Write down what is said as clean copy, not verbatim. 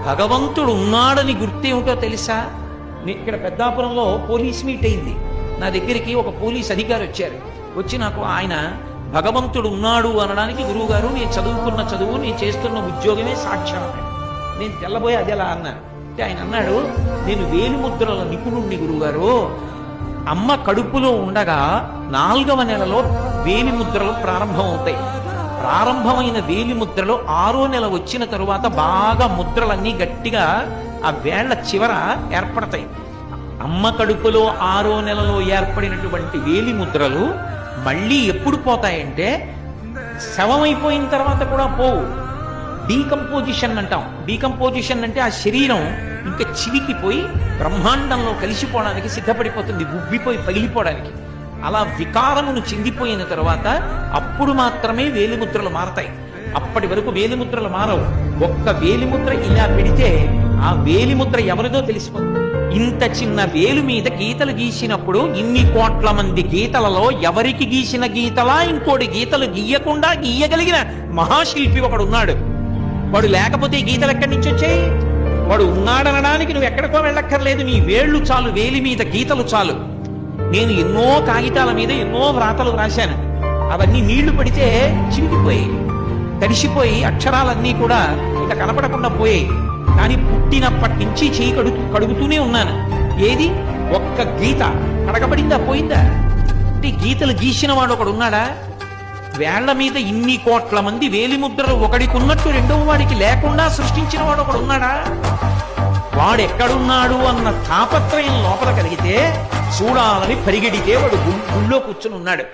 భగవంతుడు ఉన్నాడని గుర్తేమిటో తెలుసా? ఇక్కడ పెద్దాపురంలో పోలీస్ మీట్ అయింది. నా దగ్గరికి ఒక పోలీస్ అధికారి వచ్చారు. వచ్చి నాకు ఆయన భగవంతుడు ఉన్నాడు అనడానికి, గురువుగారు నేను చదువుకున్న చదువు, నేను చేస్తున్న ఉద్యోగమే సాక్ష్యం అన్నాడు. నేను తెల్లబోయి అది ఎలా అన్నాను అంటే ఆయన అన్నాడు, నేను వేలిముద్రల నిపుణుణ్ణి గురువుగారు. అమ్మ కడుపులో ఉండగా 4వ నెలలో వేలిముద్రలు ప్రారంభమవుతాయి. ప్రారంభమైన వేలిముద్రలు 6వ నెల వచ్చిన తరువాత బాగా ముద్రలన్నీ గట్టిగా ఆ వేళ్ల చివర ఏర్పడతాయి. అమ్మ కడుపులో 6వ నెలలో ఏర్పడినటువంటి వేలిముద్రలు మళ్ళీ ఎప్పుడు పోతాయంటే శవమైపోయిన తర్వాత కూడా పోవు. డీకంపోజిషన్ అంటాం. డీకంపోజిషన్ అంటే ఆ శరీరం ఇంకా చివికిపోయి బ్రహ్మాండంలో కలిసిపోవడానికి సిద్ధపడిపోతుంది, ఉబ్బిపోయి పగిలిపోవడానికి. అలా వికారమును చెందిపోయిన తర్వాత అప్పుడు మాత్రమే వేలిముద్రలు మారతాయి. అప్పటి వరకు వేలిముద్రలు మారవు. ఒక్క వేలిముద్ర ఇలా పెడితే ఆ వేలిముద్ర ఎవరిదో తెలిసిపోతుంది. ఇంత చిన్న వేలు మీద గీతలు గీసినప్పుడు ఇన్ని కోట్ల మంది గీతలలో ఎవరికి గీసిన గీతలా ఇంకోటి గీతలు గీయకుండా గీయగలిగిన మహాశిల్పి ఒకడున్నాడు. వాడు లేకపోతే గీతలు ఎక్కడి నుంచి వచ్చాయి? వాడు ఉన్నాడనడానికి నువ్వు ఎక్కడికో వెళ్ళక్కర్లేదు. నీ వేళ్లు చాలు, వేలి మీద గీతలు చాలు. నేను ఎన్నో కాగితాల మీద ఎన్నో వ్రాతలు రాశాను. అవన్నీ నీళ్లు పడితే చింపిపోయాయి, తడిసిపోయి అక్షరాలన్నీ కూడా ఇక కనపడకుండా పోయాయి. కానీ పుట్టినప్పటి నుంచి చేయి కడుగుతూనే ఉన్నాను. ఏది ఒక్క గీత కడగబడిందా, పోయిందా? అంటే గీతలు గీసిన వాడు ఒకడు ఉన్నాడా? వేళ్ల మీద ఇన్ని కోట్ల మంది వేలిముద్రలు ఒకడికి ఉన్నట్టు రెండవ వాడికి లేకుండా సృష్టించిన వాడు ఒకడు ఉన్నాడా? వాడెక్కడున్నాడు అన్న తాపత్రయం లోపల కలిగితే చూడాలని పరిగెడితే వాడు గుళ్ళో కూర్చుని ఉన్నాడు.